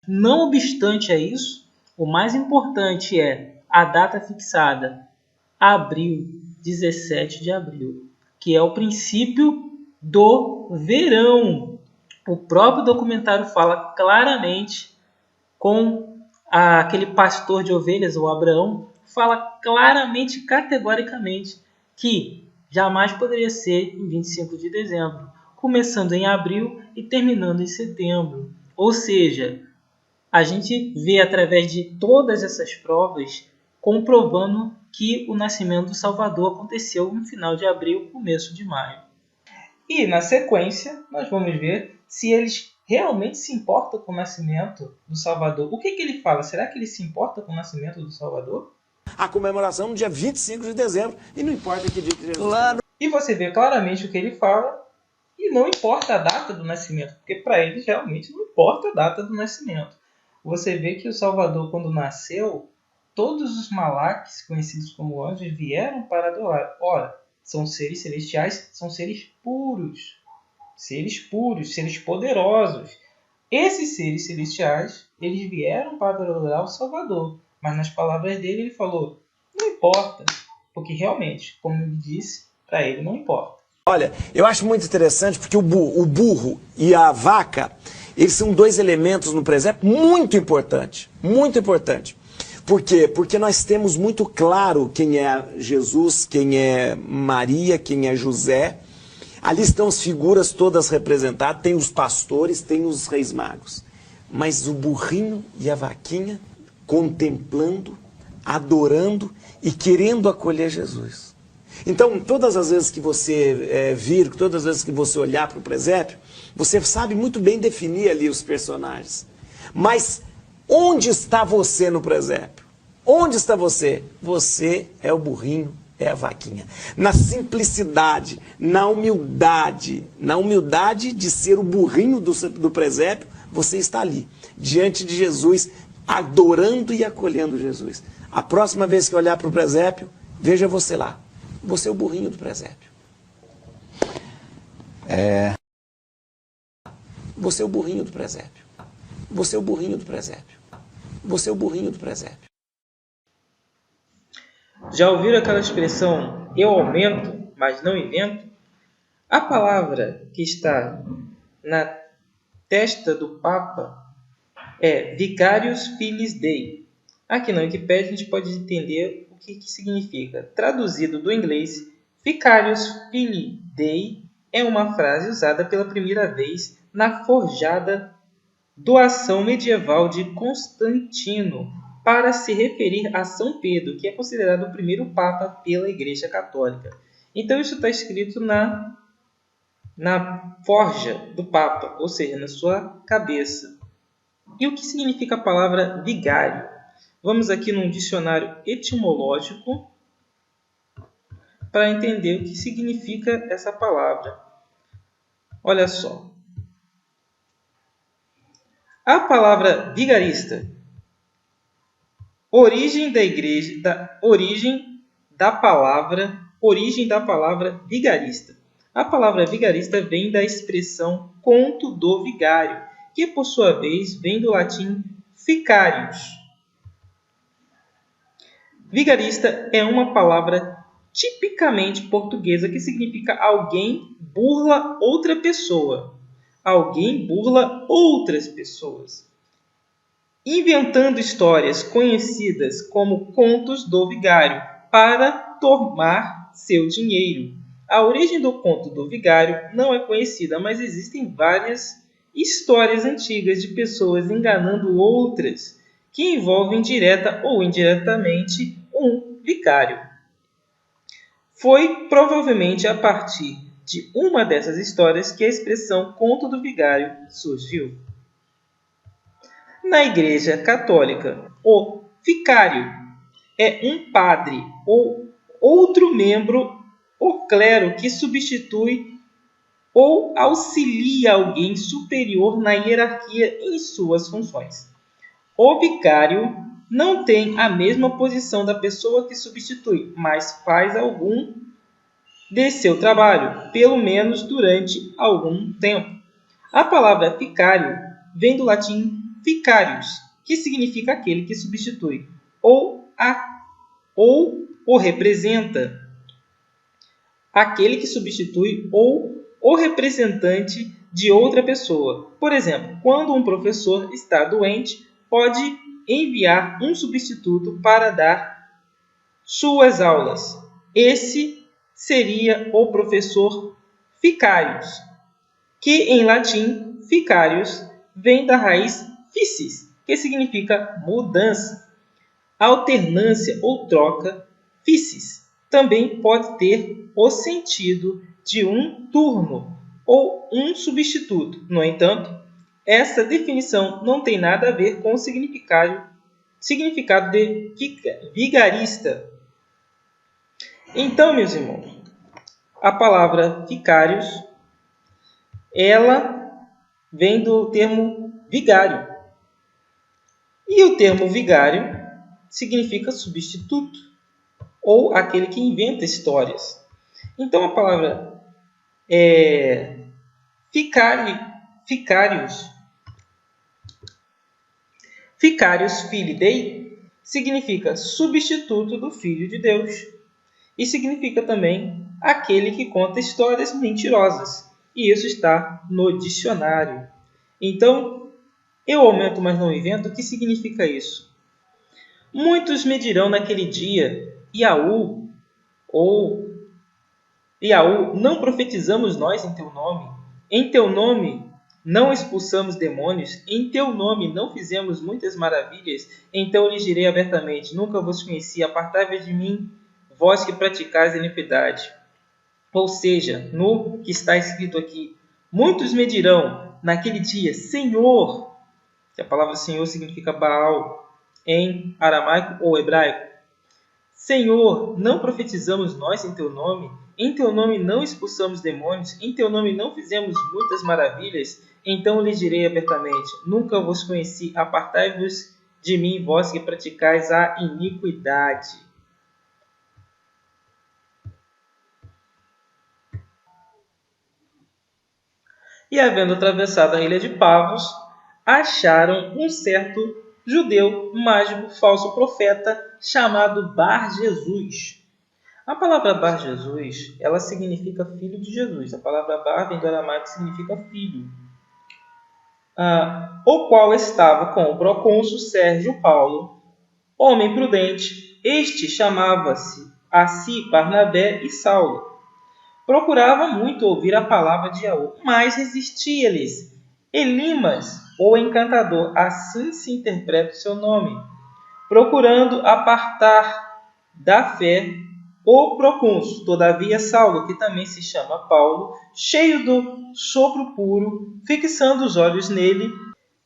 Não obstante a isso, o mais importante é a data fixada, abril, 17 de abril, que é o princípio do verão. O próprio documentário fala claramente com aquele pastor de ovelhas, o Abraão, fala claramente, categoricamente, que jamais poderia ser em 25 de dezembro, começando em abril e terminando em setembro. Ou seja, a gente vê através de todas essas provas comprovando que o nascimento do Salvador aconteceu no final de abril, começo de maio. E na sequência, nós vamos ver se eles realmente se importam com o nascimento do Salvador. O que ele fala? Será que ele se importa com o nascimento do Salvador? A comemoração no dia 25 de dezembro, e não importa que dia que Jesus claro. E você vê claramente o que ele fala, e não importa a data do nascimento, porque para eles realmente não importa a data do nascimento. Você vê que o Salvador, quando nasceu, todos os malaques, conhecidos como anjos, vieram para adorar. Ora, são seres celestiais, são seres puros, seres poderosos. Esses seres celestiais, eles vieram para adorar o Salvador. Mas nas palavras dele, ele falou, não importa, porque realmente, como ele disse, para ele não importa. Olha, eu acho muito interessante porque o burro e a vaca, eles são dois elementos no presépio muito importante, muito importante. Por quê? Porque nós temos muito claro quem é Jesus, quem é Maria, quem é José. Ali estão as figuras todas representadas, tem os pastores, tem os reis magos. Mas o burrinho e a vaquinha contemplando, adorando e querendo acolher Jesus. Então, todas as vezes que você vir, todas as vezes que você olhar para o presépio, você sabe muito bem definir ali os personagens. Mas onde está você no presépio? Onde está você? Você é o burrinho, é a vaquinha. Na simplicidade, na humildade de ser o burrinho do presépio, você está ali, diante de Jesus, adorando e acolhendo Jesus. A próxima vez que olhar para o presépio, veja você lá. Você é o burrinho do presépio. Você é o burrinho do presépio. Você é o burrinho do presépio. Você é o burrinho do presépio. Já ouviram aquela expressão, eu aumento, mas não invento? A palavra que está na testa do Papa é Vicarius Filii Dei. Aqui na Wikipédia a gente pode entender o que significa. Traduzido do inglês, Vicarius Filii Dei é uma frase usada pela primeira vez na forjada doação medieval de Constantino para se referir a São Pedro, que é considerado o primeiro Papa pela Igreja Católica. Então isso está escrito na forja do Papa, ou seja, na sua cabeça. E o que significa a palavra vigário? Vamos aqui num dicionário etimológico para entender o que significa essa palavra. Olha só. A palavra vigarista, origem da palavra vigarista. A palavra vigarista vem da expressão conto do vigário, que por sua vez vem do latim vicarius. Vigarista é uma palavra tipicamente portuguesa que significa alguém burla outra pessoa. Alguém burla outras pessoas, inventando histórias conhecidas como contos do vigário para tomar seu dinheiro. A origem do conto do vigário não é conhecida, mas existem várias histórias antigas de pessoas enganando outras que envolvem direta ou indiretamente um vigário. Foi provavelmente a partir de uma dessas histórias que a expressão conto do vigário surgiu. Na Igreja Católica, o vicário é um padre ou outro membro ou clero que substitui ou auxilia alguém superior na hierarquia em suas funções. O vicário não tem a mesma posição da pessoa que substitui, mas faz algum de seu trabalho, pelo menos durante algum tempo. A palavra vicário vem do latim vicarius, que significa aquele que substitui ou o representa. Aquele que substitui ou o representante de outra pessoa. Por exemplo, quando um professor está doente, pode enviar um substituto para dar suas aulas. Esse seria o professor vicarius, que em latim, vicarius, vem da raiz vicis, que significa mudança, alternância ou troca. Vicis também pode ter o sentido de um turno ou um substituto. No entanto, essa definição não tem nada a ver com o significado de vigarista. Então, meus irmãos, a palavra vicarius, ela vem do termo vigário. E o termo vigário significa substituto, ou aquele que inventa histórias. Então, a palavra vicarius filii Dei significa substituto do Filho de Deus. E significa também aquele que conta histórias mentirosas. E isso está no dicionário. Então, eu aumento, mas não invento. O que significa isso? Muitos me dirão naquele dia, Iaú, não profetizamos nós em teu nome? Em teu nome não expulsamos demônios? Em teu nome não fizemos muitas maravilhas? Então lhes direi abertamente, nunca vos conheci, apartai-vos de mim, vós que praticais a iniquidade. Ou seja, no que está escrito aqui, muitos me dirão naquele dia, Senhor, que a palavra Senhor significa Baal, em aramaico ou hebraico. Senhor, não profetizamos nós em teu nome? Em teu nome não expulsamos demônios? Em teu nome não fizemos muitas maravilhas? Então lhes direi abertamente, nunca vos conheci, apartai-vos de mim, vós que praticais a iniquidade. E havendo atravessado a ilha de Pavos, acharam um certo judeu, mágico, falso profeta, chamado Bar-Jesus. A palavra Bar-Jesus, ela significa filho de Jesus. A palavra Bar vem do aramaico, significa filho. O qual estava com o procônsul Sérgio Paulo, homem prudente. Este chamava-se a si Barnabé e Saulo. Procurava muito ouvir a palavra de Iaú, mas resistia-lhes. Elimas, o encantador, assim se interpreta o seu nome, procurando apartar da fé o procônsul. Todavia Saulo, que também se chama Paulo, cheio do sopro puro, fixando os olhos nele,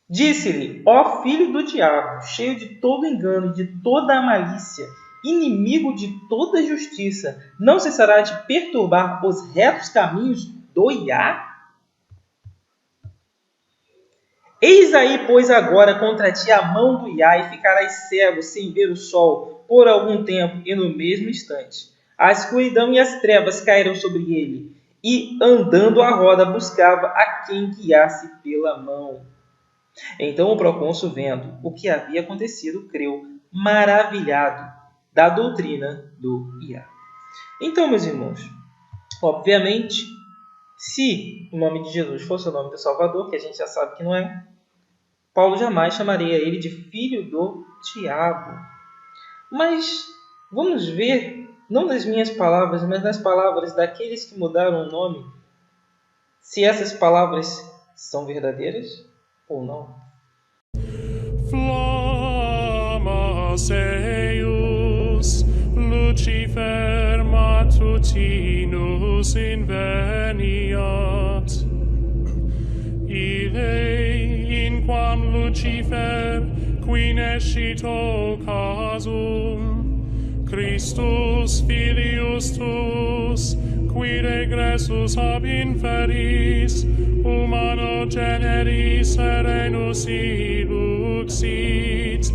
disse-lhe, ó filho do diabo, cheio de todo engano e de toda a malícia, inimigo de toda justiça, não cessará de perturbar os retos caminhos do Iá? Eis aí, pois, agora contra ti a mão do Iá, e ficarás cego, sem ver o sol, por algum tempo, e no mesmo instante. A escuridão e as trevas caíram sobre ele, e, andando à roda, buscava a quem guiasse pela mão. Então o procônsul, vendo o que havia acontecido, creu, maravilhado da doutrina do Iá. Então, meus irmãos, obviamente, se o nome de Jesus fosse o nome do Salvador, que a gente já sabe que não é, Paulo jamais chamaria ele de filho do diabo. Mas vamos ver, não nas minhas palavras, mas nas palavras daqueles que mudaram o nome, se essas palavras são verdadeiras ou não. Flammas eius, Lucifer matutinus inveniat. Ille, inquam Lucifer, qui nescito casum, Christus filius tuus, qui regressus ab inferis, humano generis serenus iluxit,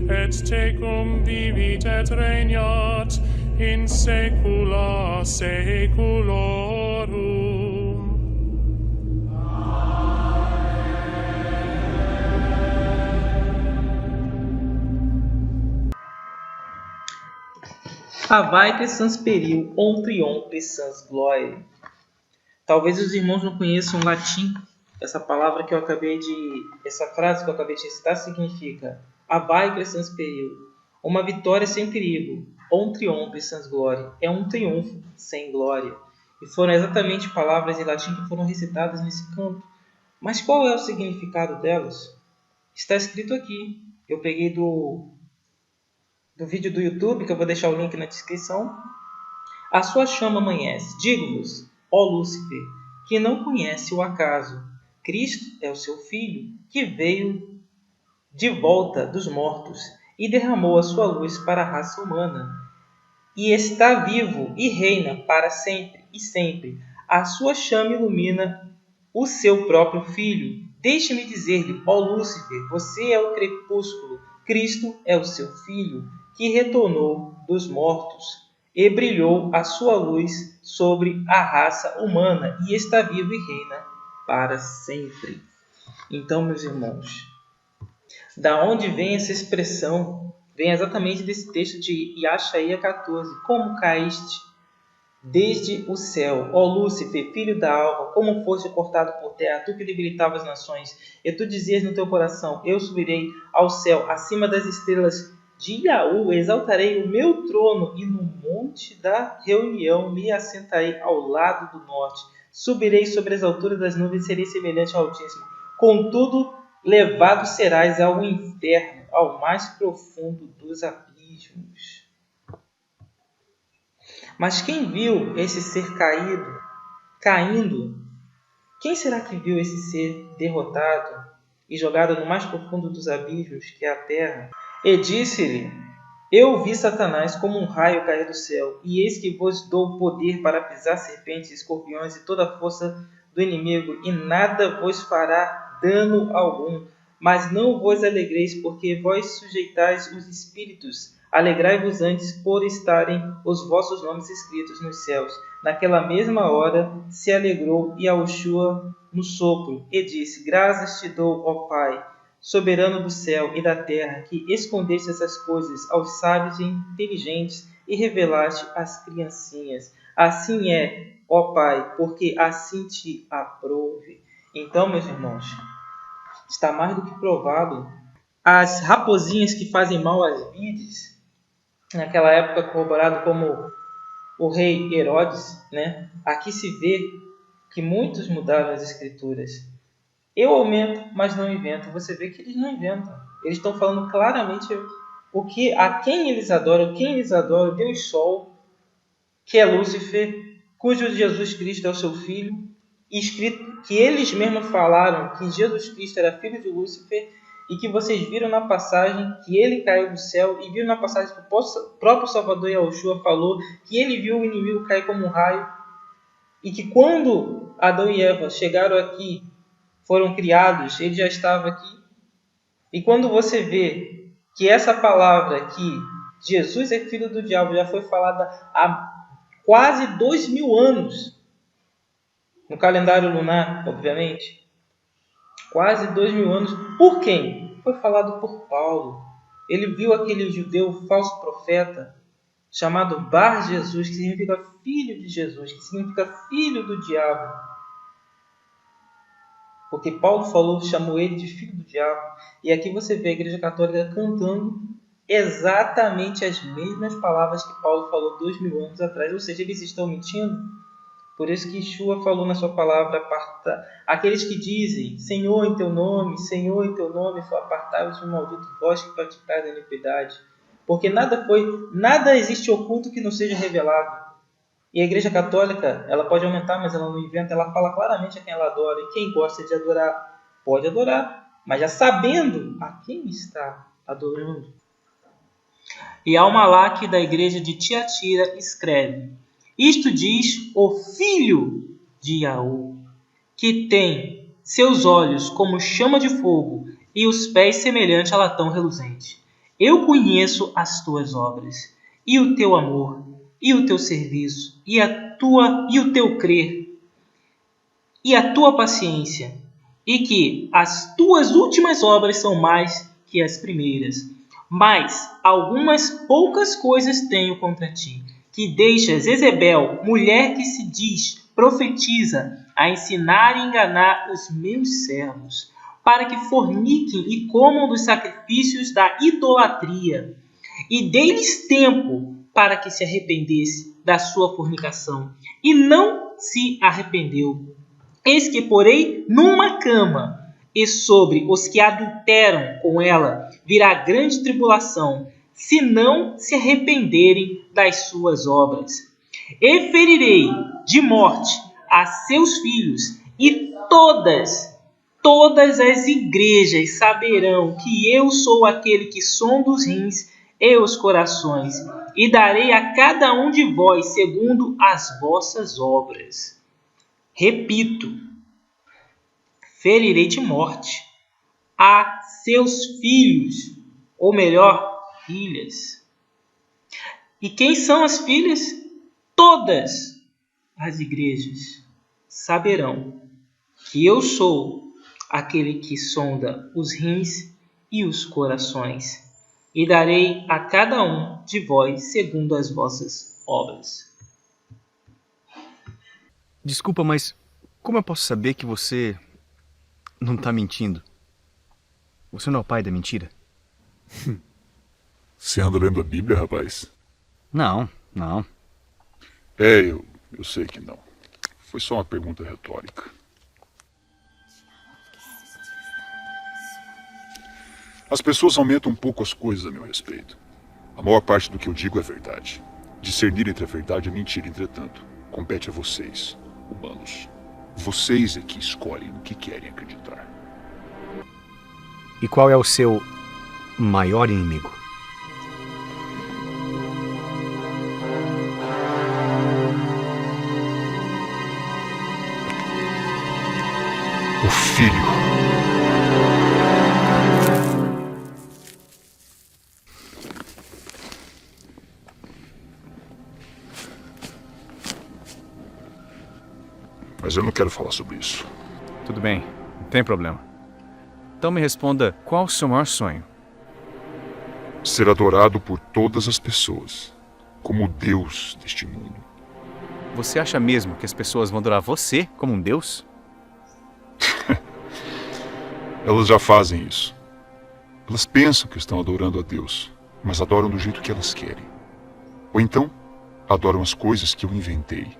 et tecum vivit et regnat in saecula saeculorum. Avae sans peril, on triomphe sans gloire. Talvez os irmãos não conheçam o latim. Essa frase que eu acabei de recitar significa Avae sans peril, uma vitória sem perigo. On triomphe sans gloire, é um triunfo sem glória. E foram exatamente palavras em latim que foram recitadas nesse canto. Mas qual é o significado delas? Está escrito aqui. Eu peguei do vídeo do YouTube, que eu vou deixar o link na descrição. A sua chama amanhece. Digo-vos, ó Lúcifer, que não conhece o acaso. Cristo é o seu Filho, que veio de volta dos mortos e derramou a sua luz para a raça humana. E está vivo e reina para sempre e sempre. A sua chama ilumina o seu próprio Filho. Deixe-me dizer-lhe, ó Lúcifer, você é o crepúsculo, Cristo é o seu Filho, que retornou dos mortos e brilhou a sua luz sobre a raça humana e está vivo e reina para sempre. Então, meus irmãos, da onde vem essa expressão? Vem exatamente desse texto de Yeshaia 14. Como caíste desde o céu, ó Lúcifer, filho da alva, como foste cortado por terra, tu que debilitava as nações, e tu dizias no teu coração, eu subirei ao céu, acima das estrelas de Yaú, exaltarei o meu trono, e no monte da reunião me assentarei ao lado do norte. Subirei sobre as alturas das nuvens, serei semelhante ao Altíssimo. Contudo, levado serás ao inferno, ao mais profundo dos abismos. Mas quem viu esse ser caindo? Quem será que viu esse ser derrotado e jogado no mais profundo dos abismos, que é a terra? E disse-lhe, eu vi Satanás como um raio cair do céu, e eis que vos dou poder para pisar serpentes, escorpiões e toda a força do inimigo, e nada vos fará dano algum. Mas não vos alegreis, porque vós sujeitais os espíritos. Alegrai-vos antes por estarem os vossos nomes escritos nos céus. Naquela mesma hora se alegrou Yahushua no sopro, e disse, graças te dou, ó Pai, soberano do céu e da terra, que escondeste essas coisas aos sábios e inteligentes e revelaste às criancinhas. Assim é, ó Pai, porque assim te aprouve. Então, meus irmãos, está mais do que provado. As raposinhas que fazem mal às vides, naquela época corroborado como o rei Herodes, né? Aqui se vê que muitos mudaram as escrituras. Eu aumento, mas não invento. Você vê que eles não inventam. Eles estão falando claramente a quem eles adoram. Quem eles adoram? Deus Sol, que é Lúcifer, cujo Jesus Cristo é o seu filho. Escrito que eles mesmos falaram que Jesus Cristo era filho de Lúcifer e que vocês viram na passagem que ele caiu do céu e viram na passagem que o próprio Salvador Yahushua falou que ele viu o inimigo cair como um raio e que quando Adão e Eva chegaram aqui, foram criados, ele já estava aqui. E quando você vê que essa palavra que Jesus é filho do diabo já foi falada há quase 2000 anos, no calendário lunar, obviamente, quase 2000 anos, por quem? Foi falado por Paulo. Ele viu aquele judeu falso profeta chamado Bar Jesus, que significa filho de Jesus, que significa filho do diabo. Porque Paulo chamou ele de filho do diabo. E aqui você vê a Igreja Católica cantando exatamente as mesmas palavras que Paulo falou 2000 anos atrás. Ou seja, eles estão mentindo. Por isso que Yeshua falou na sua palavra, aqueles que dizem, Senhor em teu nome, apartai-vos do maldito vós que praticais a iniquidade. Porque nada existe oculto que não seja revelado. E a Igreja Católica, ela pode aumentar, mas ela não inventa, ela fala claramente a quem ela adora. E quem gosta de adorar, pode adorar, mas já sabendo a quem está adorando. E Almalaque da Igreja de Tiatira escreve, isto diz o filho de Yaú, que tem seus olhos como chama de fogo e os pés semelhante a latão reluzente. Eu conheço as tuas obras, e o teu amor, e o teu serviço, e o teu crer, e a tua paciência, e que as tuas últimas obras são mais que as primeiras. Mas algumas poucas coisas tenho contra ti, que deixas Jezebel, mulher que se diz profetiza, a ensinar e enganar os meus servos, para que forniquem e comam dos sacrifícios da idolatria. E dei-lhes tempo para que se arrependesse da sua fornicação, e não se arrependeu. Eis que porei numa cama, e sobre os que adulteram com ela virá grande tribulação, se não se arrependerem das suas obras. E ferirei de morte a seus filhos, e todas as igrejas saberão que eu sou aquele que sonda os rins e os corações, e darei a cada um de vós segundo as vossas obras. Repito, ferirei de morte a seus filhos, ou melhor, filhas. E quem são as filhas? Todas as igrejas saberão que eu sou aquele que sonda os rins e os corações, e darei a cada um de vós segundo as vossas obras. Desculpa, mas como eu posso saber que você não está mentindo? Você não é o pai da mentira? Você anda lendo a Bíblia, rapaz? Não. Eu sei que não. Foi só uma pergunta retórica. As pessoas aumentam um pouco as coisas a meu respeito. A maior parte do que eu digo é verdade. Discernir entre a verdade e a mentira, entretanto, compete a vocês, humanos. Vocês é que escolhem no que querem acreditar. E qual é o seu maior inimigo? O filho. Mas eu não quero falar sobre isso. Tudo bem, não tem problema. Então me responda, qual o seu maior sonho? Ser adorado por todas as pessoas, como o Deus deste mundo. Você acha mesmo que as pessoas vão adorar você como um Deus? Elas já fazem isso. Elas pensam que estão adorando a Deus, mas adoram do jeito que elas querem. Ou então, adoram as coisas que eu inventei.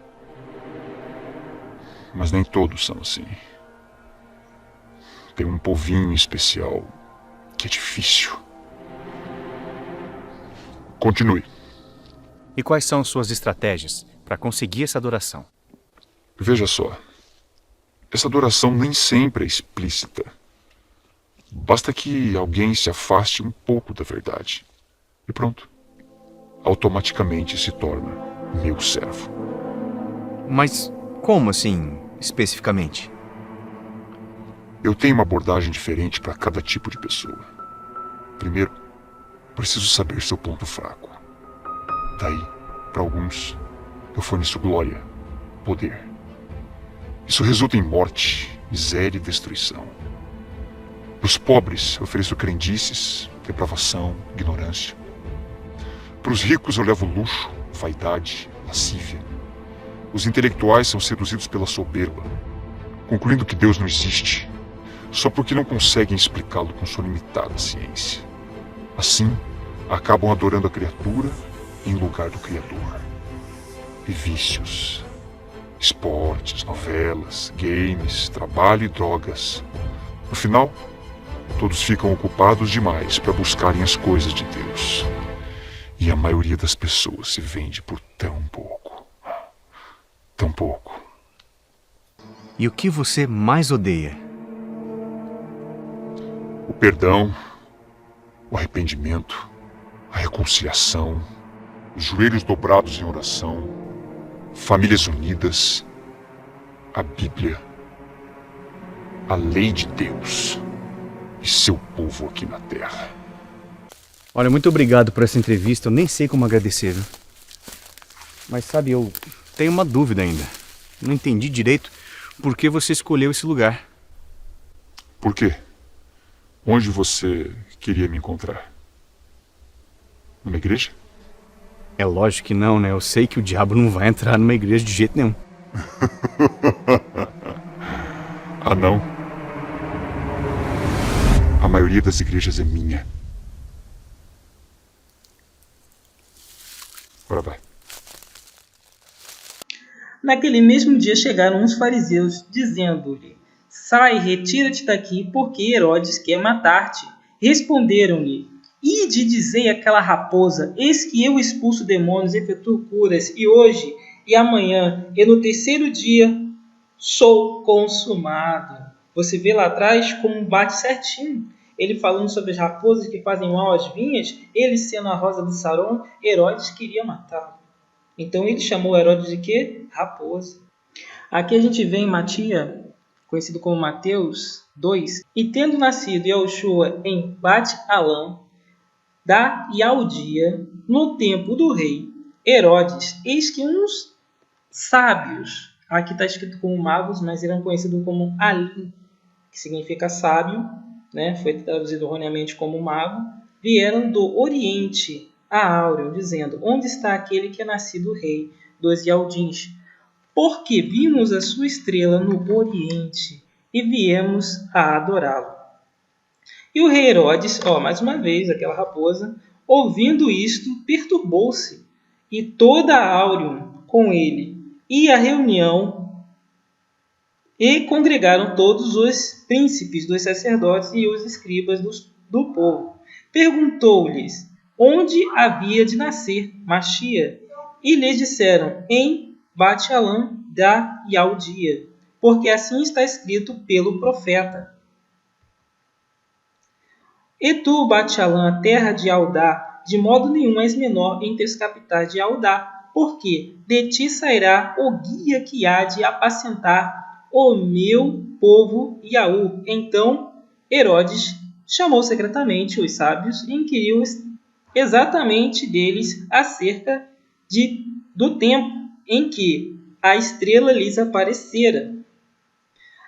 Mas nem todos são assim. Tem um povinho especial que é difícil. Continue. E quais são suas estratégias para conseguir essa adoração? Veja só. Essa adoração nem sempre é explícita. Basta que alguém se afaste um pouco da verdade. E pronto. Automaticamente se torna meu servo. Mas como assim, especificamente? Eu tenho uma abordagem diferente para cada tipo de pessoa. Primeiro, preciso saber seu ponto fraco. Daí, para alguns, eu forneço glória, poder. Isso resulta em morte, miséria e destruição. Para os pobres, eu ofereço crendices, depravação, ignorância. Para os ricos, eu levo luxo, vaidade, lascívia. Os intelectuais são seduzidos pela soberba, concluindo que Deus não existe, só porque não conseguem explicá-lo com sua limitada ciência. Assim, acabam adorando a criatura em lugar do Criador. E vícios, esportes, novelas, games, trabalho e drogas. No final, todos ficam ocupados demais para buscarem as coisas de Deus. E a maioria das pessoas se vende por tão pouco. Tão pouco. E o que você mais odeia? O perdão, o arrependimento, a reconciliação, os joelhos dobrados em oração, famílias unidas, a Bíblia, a lei de Deus e seu povo aqui na terra. Olha, muito obrigado por essa entrevista. Eu nem sei como agradecer, viu? Mas sabe, eu tenho uma dúvida ainda. Não entendi direito por que você escolheu esse lugar. Por quê? Onde você queria me encontrar? Numa igreja? É lógico que não, né? Eu sei que o diabo não vai entrar numa igreja de jeito nenhum. Ah, não. A maioria das igrejas é minha. Agora vai. Naquele mesmo dia chegaram uns fariseus, dizendo-lhe: Sai, retira-te daqui, porque Herodes quer matar-te. Responderam-lhe: Ide, dizei àquela raposa: Eis que eu expulso demônios, efetuo curas, e hoje e amanhã, e no terceiro dia, sou consumado. Você vê lá atrás como bate certinho. Ele falando sobre as raposas que fazem mal às vinhas, ele sendo a rosa do Saron, Herodes queria matá-lo. Então ele chamou Herodes de quê? Raposa. Aqui a gente vê em Matias, conhecido como Mateus 2, e tendo nascido Yahushua em Bet-Alã, da Ialdia, no tempo do rei Herodes, eis que uns sábios, aqui está escrito como magos, mas eram conhecidos como Alim, que significa sábio, né? Foi traduzido erroneamente como mago, vieram do Oriente a Áureo, dizendo: Onde está aquele que é nascido rei dos Ialdins? Porque vimos a sua estrela no Oriente e viemos a adorá-lo. E o rei Herodes, mais uma vez, aquela raposa, ouvindo isto, perturbou-se, e toda a Áureo com ele, e a reunião, e congregaram todos os príncipes dos sacerdotes e os escribas do povo. Perguntou-lhes onde havia de nascer Machia, e lhes disseram: em Bet-Alã da Ialdia, porque assim está escrito pelo profeta. E tu, Bet-Alã, a terra de Aldá, de modo nenhum és menor entre as capitais de Aldá, porque de ti sairá o guia que há de apacentar o meu povo Iaú. Então Herodes chamou secretamente os sábios e inquiriu exatamente deles acerca do tempo em que a estrela lhes aparecera.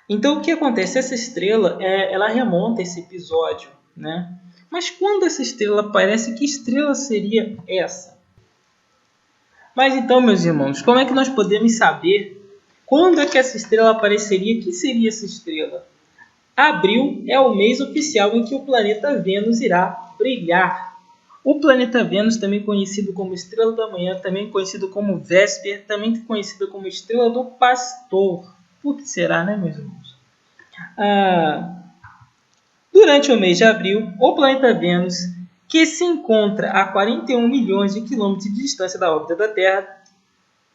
Então o que acontece? Essa estrela, ela remonta a esse episódio, né? Mas quando essa estrela aparece, que estrela seria essa? Mas então, meus irmãos, como é que nós podemos saber quando é que essa estrela apareceria? O que seria essa estrela? Abril é o mês oficial em que o planeta Vênus irá brilhar. O planeta Vênus, também conhecido como estrela da manhã, também conhecido como Vésper, também conhecido como estrela do pastor. Por que será, né, meus irmãos? Durante o mês de abril, o planeta Vênus, que se encontra a 41 milhões de quilômetros de distância da órbita da Terra,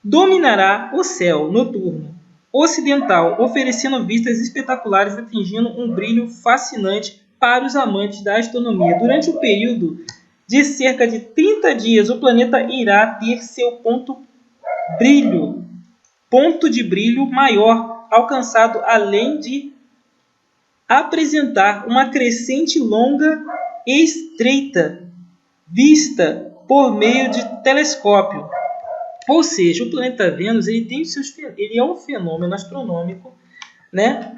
dominará o céu noturno ocidental, oferecendo vistas espetaculares, atingindo um brilho fascinante para os amantes da astronomia. Durante o período de cerca de 30 dias, o planeta irá ter seu ponto de brilho maior alcançado, além de apresentar uma crescente longa e estreita, vista por meio de telescópio. Ou seja, o planeta Vênus ele é um fenômeno astronômico, né?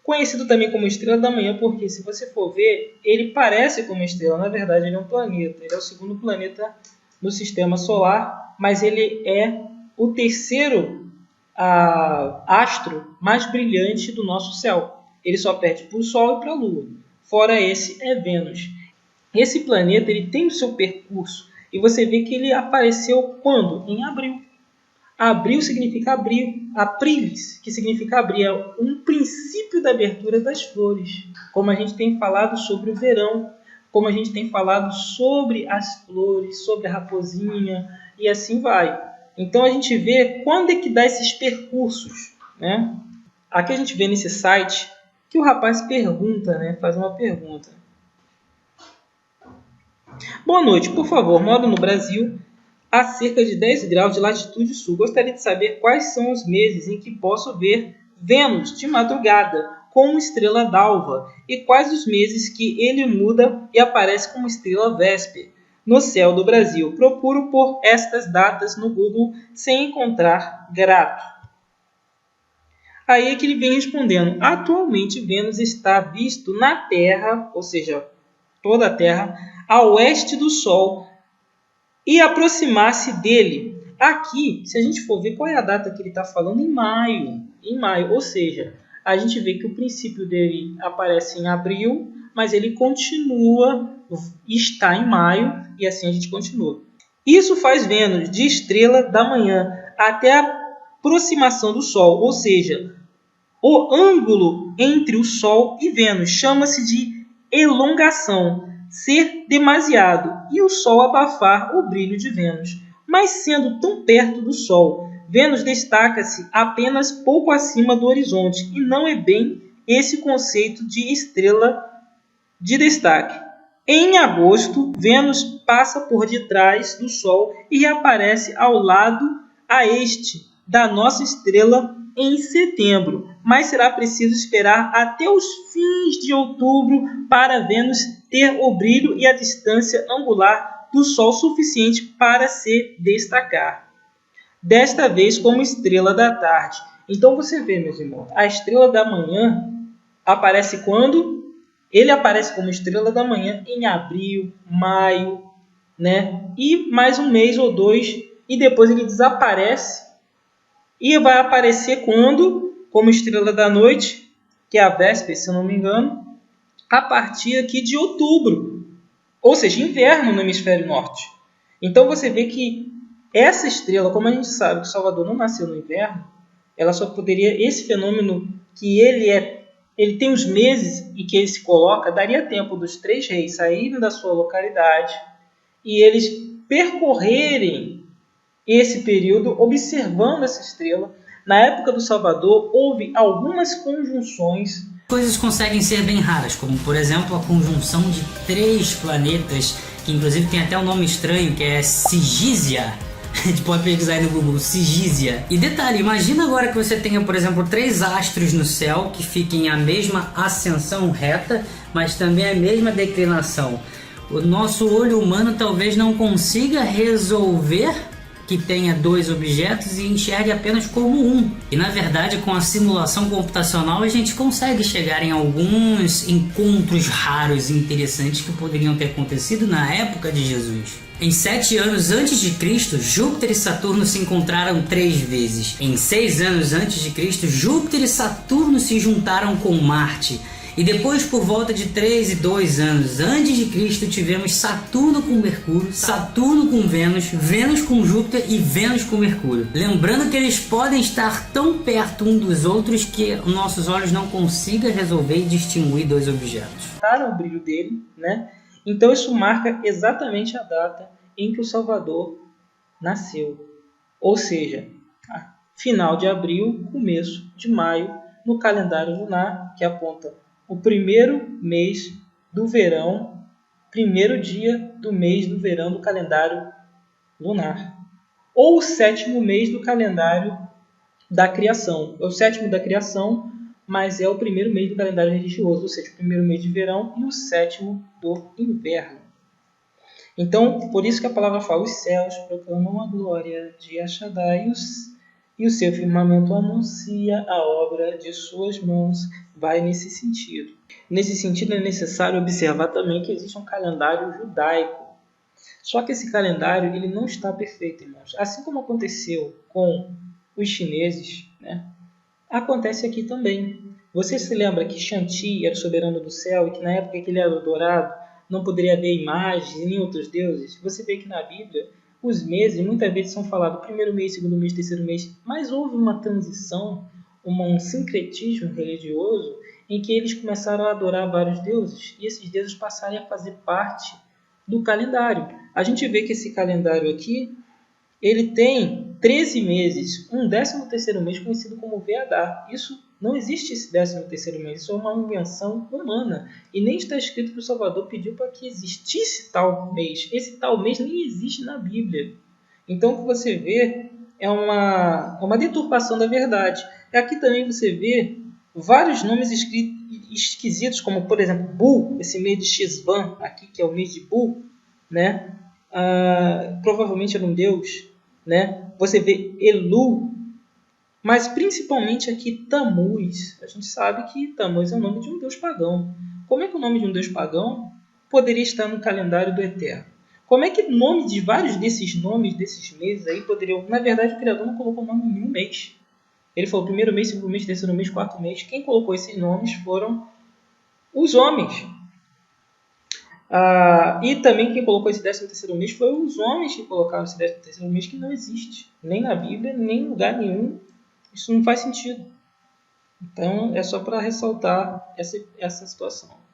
Conhecido também como estrela da manhã, porque se você for ver, ele parece como estrela, na verdade ele é um planeta. Ele é o segundo planeta no sistema solar, mas ele é o terceiro astro mais brilhante do nosso céu. Ele só perde para o Sol e para a Lua. Fora esse é Vênus. Esse planeta ele tem o seu percurso. E você vê que ele apareceu quando? Em abril. Abril significa abril. Aprilis, que significa abrir. É um princípio da abertura das flores. Como a gente tem falado sobre o verão. Como a gente tem falado sobre as flores, sobre a raposinha. E assim vai. Então a gente vê quando é que dá esses percursos, né? Aqui a gente vê nesse site que o rapaz pergunta, né? Faz uma pergunta. Boa noite, por favor, moro no Brasil a cerca de 10 graus de latitude sul. Gostaria de saber quais são os meses em que posso ver Vênus de madrugada como estrela d'alva e quais os meses que ele muda e aparece como estrela Vésper no céu do Brasil. Procuro por estas datas no Google sem encontrar. Grato. Aí é que ele vem respondendo. Atualmente Vênus está visto na Terra, ou seja, toda a Terra, a oeste do Sol, e aproximar-se dele. Aqui, se a gente for ver qual é a data que ele está falando, em maio. Em maio, ou seja, a gente vê que o princípio dele aparece em abril, mas ele continua, está em maio, e assim a gente continua. Isso faz Vênus de estrela da manhã até a aproximação do Sol, ou seja, o ângulo entre o Sol e Vênus chama-se de elongação, ser demasiado, e o Sol abafar o brilho de Vênus. Mas sendo tão perto do Sol, Vênus destaca-se apenas pouco acima do horizonte, e não é bem esse conceito de estrela de destaque. Em agosto, Vênus passa por detrás do Sol e aparece ao lado a este da nossa estrela em setembro, mas será preciso esperar até os fins de outubro para Vênus ter o brilho e a distância angular do Sol suficiente para se destacar, desta vez como estrela da tarde. Então você vê, meus irmãos, a estrela da manhã aparece quando? Ele aparece como estrela da manhã em abril, maio, né? E mais um mês ou dois, e depois ele desaparece. E vai aparecer quando? Como estrela da noite, que é a véspera, se eu não me engano, a partir aqui de outubro. Ou seja, inverno no hemisfério norte. Então você vê que essa estrela, como a gente sabe que Salvador não nasceu no inverno, ela só poderia, esse fenômeno que ele tem os meses e que ele se coloca, daria tempo dos 3 reis saírem da sua localidade e eles percorrerem esse período observando essa estrela. Na época do Salvador, houve algumas conjunções. Coisas conseguem ser bem raras, como por exemplo a conjunção de 3 planetas, que inclusive tem até um nome estranho, que é Sigísia. A gente pode pesquisar aí no Google, Sigísia. E detalhe, imagina agora que você tenha, por exemplo, 3 astros no céu que fiquem a mesma ascensão reta, mas também a mesma declinação. O nosso olho humano talvez não consiga resolver que tenha 2 objetos e enxergue apenas como um. E na verdade, com a simulação computacional, a gente consegue chegar em alguns encontros raros e interessantes que poderiam ter acontecido na época de Jesus. Em 7 anos antes de Cristo, Júpiter e Saturno se encontraram 3 vezes. Em 6 anos antes de Cristo, Júpiter e Saturno se juntaram com Marte. E depois, por volta de 3 e 2 anos antes de Cristo, tivemos Saturno com Mercúrio, Saturno com Vênus, Vênus com Júpiter e Vênus com Mercúrio. Lembrando que eles podem estar tão perto um dos outros que nossos olhos não consigam resolver e distinguir 2 objetos. Para o brilho dele, né? Então isso marca exatamente a data em que o Salvador nasceu. Ou seja, final de abril, começo de maio, no calendário lunar, que aponta o primeiro mês do verão, primeiro dia do mês do verão do calendário lunar. Ou o 7º mês do calendário da criação. É o 7º da criação, mas é o primeiro mês do calendário religioso, ou seja, o primeiro mês de verão e o 7º do inverno. Então, por isso que a palavra fala, os céus proclamam a glória de Shaddai e o seu firmamento anuncia a obra de suas mãos. Vai nesse sentido. Nesse sentido, é necessário observar também que existe um calendário judaico. Só que esse calendário ele não está perfeito, irmãos. Assim como aconteceu com os chineses, né? Acontece aqui também. Você se lembra que Shanti era o soberano do céu e que na época que ele era adorado não poderia haver imagens e nem outros deuses? Você vê que na Bíblia os meses muitas vezes são falados primeiro mês, segundo mês, terceiro mês, mas houve uma transição, um sincretismo religioso em que eles começaram a adorar vários deuses e esses deuses passaram a fazer parte do calendário. A gente vê que esse calendário aqui ele tem 13 meses, um 13º mês conhecido como Veadar. Isso não existe, esse 13º mês, isso é uma invenção humana. E nem está escrito que o Salvador pediu para que existisse tal mês. Esse tal mês nem existe na Bíblia. Então o que você vê é uma deturpação da verdade. E aqui também você vê vários nomes esquisitos, como por exemplo Bul, esse mês de Shesvan, aqui que é o mês de Bul, né? Provavelmente era um deus, né? Você vê Elu, mas principalmente aqui Tamuz. A gente sabe que Tamuz é o nome de um deus pagão. Como é que o nome de um deus pagão poderia estar no calendário do Eterno? Como é que nome de vários desses nomes, desses meses aí, poderiam... Na verdade, o Criador não colocou nome em nenhum mês. Ele falou primeiro mês, segundo mês, terceiro mês, quarto mês. Quem colocou esses nomes foram os homens. E também quem colocou esse 13º mês foi os homens que colocaram esse 13º mês, que não existe. Nem na Bíblia, nem em lugar nenhum. Isso não faz sentido. Então, é só para ressaltar essa situação.